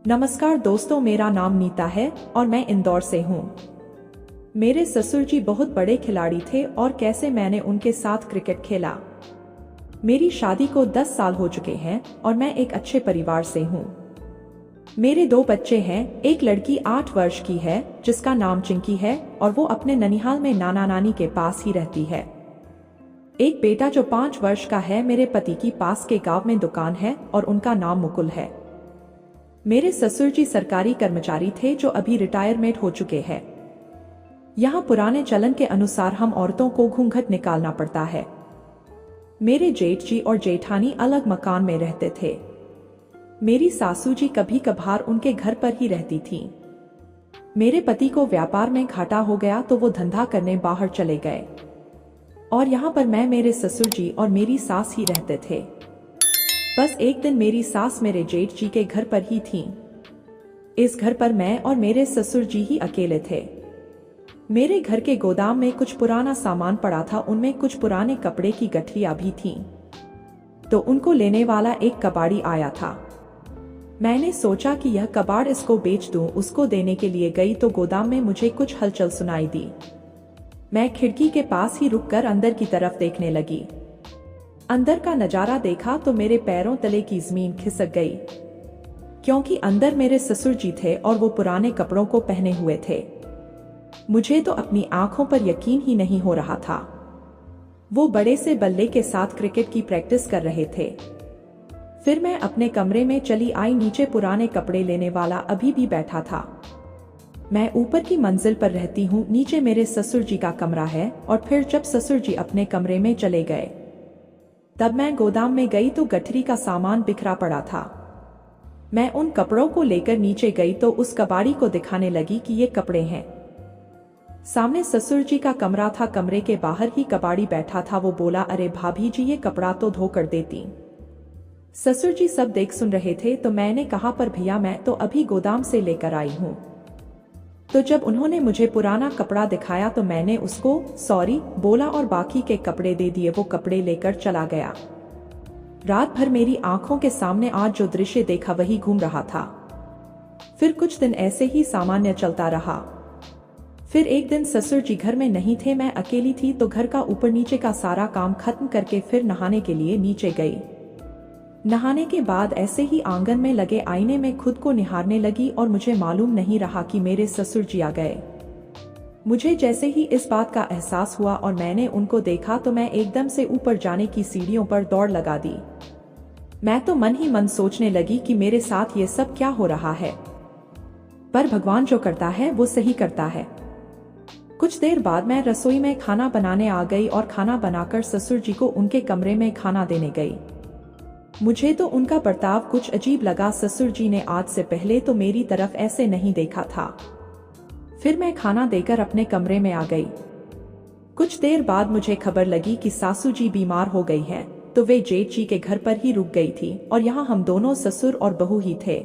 नमस्कार दोस्तों, मेरा नाम नीता है और मैं इंदौर से हूँ। मेरे ससुर जी बहुत बड़े खिलाड़ी थे और कैसे मैंने उनके साथ क्रिकेट खेला। मेरी शादी को 10 साल हो चुके हैं और मैं एक अच्छे परिवार से हूँ। मेरे 2 बच्चे हैं, एक लड़की 8 वर्ष की है जिसका नाम चिंकी है और वो अपने ननिहाल में नाना नानी के पास ही रहती है। एक बेटा जो 5 वर्ष का है, मेरे पति की पास के गांव में दुकान है और उनका नाम मुकुल है। मेरे ससुर जी सरकारी कर्मचारी थे जो अभी रिटायरमेंट हो चुके हैं। यहाँ पुराने चलन के अनुसार हम औरतों को घूंघट निकालना पड़ता है। मेरे जेठ जी और जेठानी अलग मकान में रहते थे। मेरी सासू जी कभी कभार उनके घर पर ही रहती थीं। मेरे पति को व्यापार में घाटा हो गया तो वो धंधा करने बाहर चले गए और यहाँ पर मैं, मेरे ससुर जी और मेरी सास ही रहते थे। बस एक दिन मेरी सास मेरे जेठ जी के घर पर ही थीं। इस घर पर मैं और मेरे ससुर जी ही अकेले थे। मेरे घर के गोदाम में कुछ पुराना सामान पड़ा था, उनमें कुछ पुराने कपड़े की गठरियां भी थीं। तो उनको लेने वाला एक कबाड़ी आया था। मैंने सोचा कि यह कबाड़ इसको बेच दूं। उसको देने के लिए गई तो गोदाम में मुझे कुछ हलचल सुनाई दी। मैं खिड़की के पास ही रुककर अंदर की तरफ देखने लगी। अंदर का नजारा देखा तो मेरे पैरों तले की जमीन खिसक गई, क्योंकि अंदर मेरे ससुर जी थे और वो पुराने कपड़ों को पहने हुए थे। मुझे तो अपनी आंखों पर यकीन ही नहीं हो रहा था। वो बड़े से बल्ले के साथ क्रिकेट की प्रैक्टिस कर रहे थे। फिर मैं अपने कमरे में चली आई। नीचे पुराने कपड़े लेने वाला अभी भी बैठा था। मैं ऊपर की मंजिल पर रहती हूँ, नीचे मेरे ससुर जी का कमरा है। और फिर जब ससुर जी अपने कमरे में चले गए तब मैं गोदाम में गई तो गठरी का सामान बिखरा पड़ा था। मैं उन कपड़ों को लेकर नीचे गई तो उस कबाड़ी को दिखाने लगी कि ये कपड़े हैं। सामने ससुर जी का कमरा था, कमरे के बाहर ही कबाड़ी बैठा था। वो बोला, अरे भाभी जी, ये कपड़ा तो धो कर देती। ससुर जी सब देख सुन रहे थे तो मैंने कहा, पर भैया मैं तो अभी गोदाम से लेकर आई हूँ। तो जब उन्होंने मुझे पुराना कपड़ा दिखाया तो मैंने उसको सॉरी बोला और बाकी के कपड़े दे दिए। वो कपड़े लेकर चला गया। रात भर मेरी आंखों के सामने आज जो दृश्य देखा वही घूम रहा था। फिर कुछ दिन ऐसे ही सामान्य चलता रहा। फिर एक दिन ससुर जी घर में नहीं थे, मैं अकेली थी तो घर का ऊपर नीचे का सारा काम खत्म करके फिर नहाने के लिए नीचे गई। नहाने के बाद ऐसे ही आंगन में लगे आईने में खुद को निहारने लगी और मुझे मालूम नहीं रहा कि मेरे ससुर जी आ गए। मुझे जैसे ही इस बात का एहसास हुआ और मैंने उनको देखा तो मैं एकदम से ऊपर जाने की सीढ़ियों पर दौड़ लगा दी। मैं तो मन ही मन सोचने लगी कि मेरे साथ ये सब क्या हो रहा है, पर भगवान जो करता है वो सही करता है। कुछ देर बाद मैं रसोई में खाना बनाने आ गई और खाना बनाकर ससुर जी को उनके कमरे में खाना देने गई। मुझे तो उनका बर्ताव कुछ अजीब लगा। ससुर जी ने आज से पहले तो मेरी तरफ ऐसे नहीं देखा था। फिर मैं खाना देकर अपने कमरे में आ गई। कुछ देर बाद मुझे खबर लगी कि सासू जी बीमार हो गई हैं, तो वे जेठ जी के घर पर ही रुक गई थी और यहाँ हम दोनों ससुर और बहू ही थे।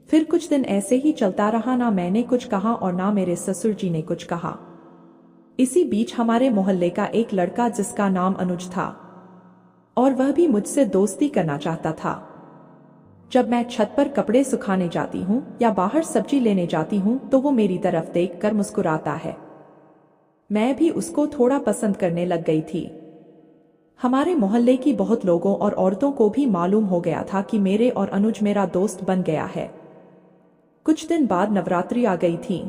फिर कुछ दिन ऐसे ही चलता रहा, ना मैंने कुछ कहा और ना मेरे ससुर जी ने कुछ कहा। इसी बीच हमारे मोहल्ले का एक लड़का जिसका नाम अनुज था और वह भी मुझसे दोस्ती करना चाहता था। जब मैं छत पर कपड़े सुखाने जाती हूँ या बाहर सब्जी लेने जाती हूँ तो वो मेरी तरफ देखकर मुस्कुराता है। मैं भी उसको थोड़ा पसंद करने लग गई थी। हमारे मोहल्ले की बहुत लोगों और औरतों को भी मालूम हो गया था कि मेरे और अनुज मेरा दोस्त बन गया है। कुछ दिन बाद नवरात्रि आ गई थी।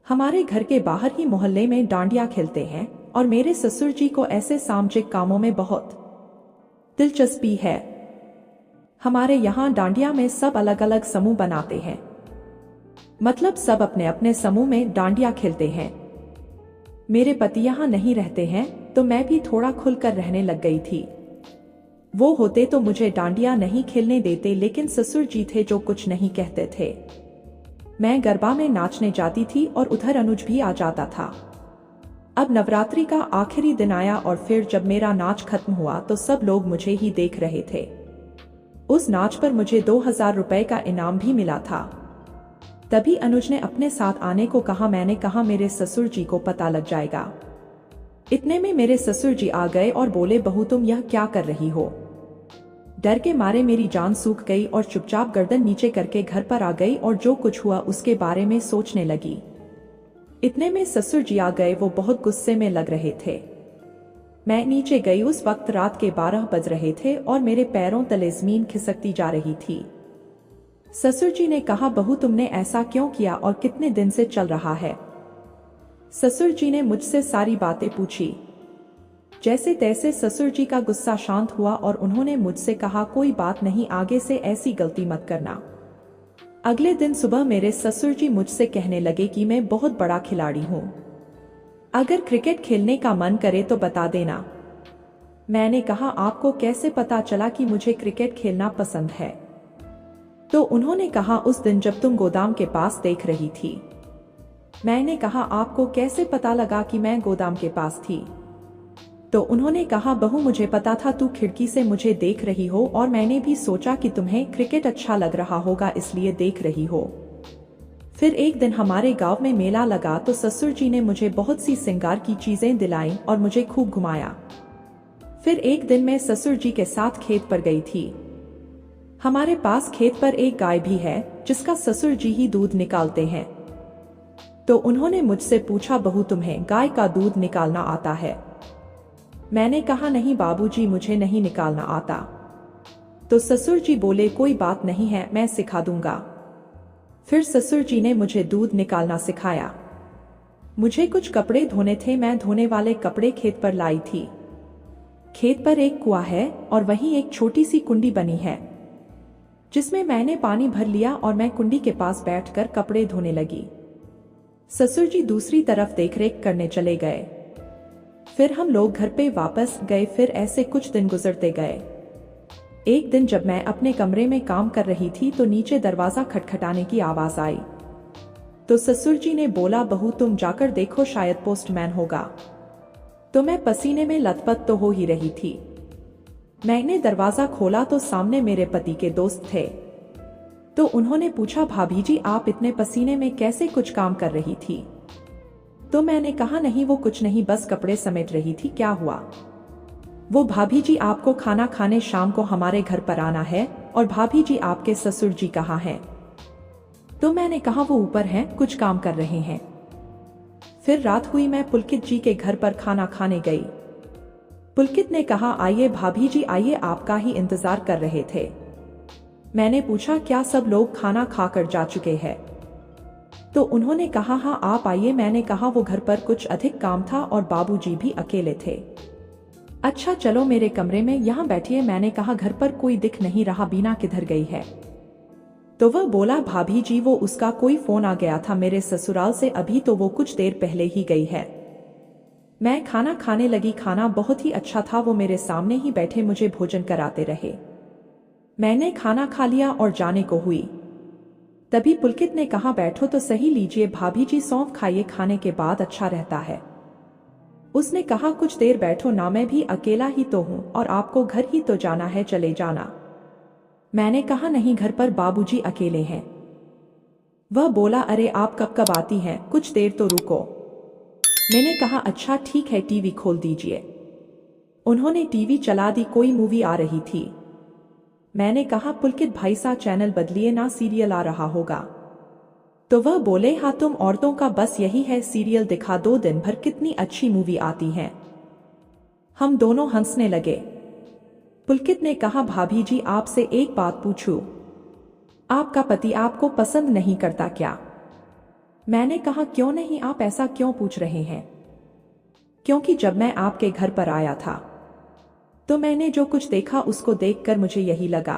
हमारे घर के बाहर ही मोहल्ले में डांडिया खेलते हैं और मेरे ससुर जी को ऐसे सामाजिक कामों में बहुत दिलचस्पी है। हमारे यहाँ डांडिया में सब अलग अलग समूह बनाते हैं, मतलब सब अपने अपने समूह में डांडिया खेलते हैं। मेरे पति यहाँ नहीं रहते हैं तो मैं भी थोड़ा खुलकर रहने लग गई थी। वो होते तो मुझे डांडिया नहीं खेलने देते, लेकिन ससुर जी थे जो कुछ नहीं कहते थे। मैं गरबा में नाचने जाती थी और उधर अनुज भी आ जाता था। अब नवरात्रि का आखिरी दिन आया और फिर जब मेरा नाच खत्म हुआ तो सब लोग मुझे ही देख रहे थे। उस नाच पर मुझे 2000 रुपए का इनाम भी मिला था। तभी अनुज ने अपने साथ आने को कहा। मैंने कहा मेरे ससुर जी को पता लग जाएगा। इतने में मेरे ससुर जी आ गए और बोले, बहू तुम यह क्या कर रही हो? डर के मारे मेरी जान सूख गई और चुपचाप गर्दन नीचे करके घर पर आ गई और जो कुछ हुआ उसके बारे में सोचने लगी। इतने में ससुर जी आ गए। वो बहुत गुस्से में लग रहे थे। मैं नीचे गई। उस वक्त रात के 12 बज रहे थे और मेरे पैरों तले जमीन खिसकती जा रही थी। ससुर जी ने कहा, बहू तुमने ऐसा क्यों किया और कितने दिन से चल रहा है? ससुर जी ने मुझसे सारी बातें पूछी। जैसे तैसे ससुर जी का गुस्सा शांत हुआ और उन्होंने मुझसे कहा, कोई बात नहीं, आगे से ऐसी गलती मत करना। अगले दिन सुबह मेरे ससुर जी मुझसे कहने लगे कि मैं बहुत बड़ा खिलाड़ी हूं, अगर क्रिकेट खेलने का मन करे तो बता देना। मैंने कहा, आपको कैसे पता चला कि मुझे क्रिकेट खेलना पसंद है? तो उन्होंने कहा, उस दिन जब तुम गोदाम के पास देख रही थी। मैंने कहा, आपको कैसे पता लगा कि मैं गोदाम के पास थी? तो उन्होंने कहा, बहू मुझे पता था तू खिड़की से मुझे देख रही हो और मैंने भी सोचा कि तुम्हें क्रिकेट अच्छा लग रहा होगा इसलिए देख रही हो। फिर एक दिन हमारे गांव में मेला लगा तो ससुर जी ने मुझे बहुत सी श्रृंगार की चीजें दिलाईं और मुझे खूब घुमाया। फिर एक दिन मैं ससुर जी के साथ खेत पर गई थी। हमारे पास खेत पर एक गाय भी है जिसका ससुर जी ही दूध निकालते हैं। तो उन्होंने मुझसे पूछा, बहू तुम्हें गाय का दूध निकालना आता है? मैंने कहा, नहीं बाबूजी, मुझे नहीं निकालना आता। तो ससुर जी बोले, कोई बात नहीं है, मैं सिखा दूंगा। फिर ससुर जी ने मुझे दूध निकालना सिखाया। मुझे कुछ कपड़े धोने थे, मैं धोने वाले कपड़े खेत पर लाई थी। खेत पर एक कुआं है और वहीं एक छोटी सी कुंडी बनी है जिसमें मैंने पानी भर लिया और मैं कुंडी के पास बैठकर कपड़े धोने लगी। ससुर जी दूसरी तरफ देखरेख करने चले गए। फिर हम लोग घर पे वापस गए। फिर ऐसे कुछ दिन गुजरते गए। एक दिन जब मैं अपने कमरे में काम कर रही थी तो नीचे दरवाजा खटखटाने की आवाज आई। तो ससुर जी ने बोला, बहू तुम जाकर देखो, शायद पोस्टमैन होगा। तो मैं पसीने में लथपथ तो हो ही रही थी। मैंने दरवाजा खोला तो सामने मेरे पति के दोस्त थे। तो उन्होंने पूछा, भाभी जी आप इतने पसीने में कैसे कुछ काम कर रही थी? तो मैंने कहा, नहीं वो कुछ नहीं, बस कपड़े समेट रही थी। क्या हुआ? वो, भाभी जी आपको खाना खाने शाम को हमारे घर पर आना है और भाभी जी आपके ससुर जी कहाँ हैं? तो मैंने कहा, वो ऊपर हैं, कुछ काम कर रहे हैं। फिर रात हुई, मैं पुलकित जी के घर पर खाना खाने गई। पुलकित ने कहा, आइए भाभी जी आइए, आपका ही इंतजार कर रहे थे। मैंने पूछा, क्या सब लोग खाना खाकर जा चुके हैं? तो उन्होंने कहा, हाँ आप आइए। मैंने कहा, वो घर पर कुछ अधिक काम था और बाबूजी भी अकेले थे। अच्छा चलो मेरे कमरे में यहाँ बैठिए। मैंने कहा, घर पर कोई दिख नहीं रहा, बीना किधर गई है? तो वह बोला, भाभी जी वो उसका कोई फोन आ गया था मेरे ससुराल से, अभी तो वो कुछ देर पहले ही गई है। मैं खाना खाने लगी। खाना बहुत ही अच्छा था। वो मेरे सामने ही बैठे मुझे भोजन कराते रहे। मैंने खाना खा लिया और जाने को हुई। तभी पुलकित ने कहा, बैठो तो सही, लीजिए भाभी जी सौंफ खाइए, खाने के बाद अच्छा रहता है। उसने कहा, कुछ देर बैठो ना, मैं भी अकेला ही तो हूँ और आपको घर ही तो जाना है, चले जाना। मैंने कहा, नहीं घर पर बाबूजी अकेले हैं। वह बोला, अरे आप कब कब आती हैं, कुछ देर तो रुको। मैंने कहा, अच्छा ठीक है, टीवी खोल दीजिए। उन्होंने टीवी चला दी, कोई मूवी आ रही थी। मैंने कहा, पुलकित भाई सा चैनल बदलिए ना, सीरियल आ रहा होगा। तो वह बोले, हाँ तुम औरतों का बस यही है, सीरियल दिखा दो, दिन भर कितनी अच्छी मूवी आती है। हम दोनों हंसने लगे। पुलकित ने कहा, भाभी जी आपसे एक बात पूछूं, आपका पति आपको पसंद नहीं करता क्या? मैंने कहा, क्यों नहीं, आप ऐसा क्यों पूछ रहे हैं? क्योंकि जब मैं आपके घर पर आया था तो मैंने जो कुछ देखा उसको देखकर मुझे यही लगा।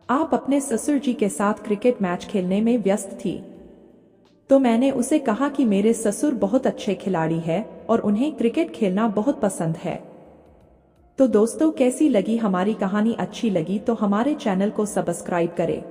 आप अपने ससुर जी के साथ क्रिकेट मैच खेलने में व्यस्त थी। तो मैंने उसे कहा कि मेरे ससुर बहुत अच्छे खिलाड़ी हैं और उन्हें क्रिकेट खेलना बहुत पसंद है। तो दोस्तों कैसी लगी हमारी कहानी? अच्छी लगी तो हमारे चैनल को सब्सक्राइब करें।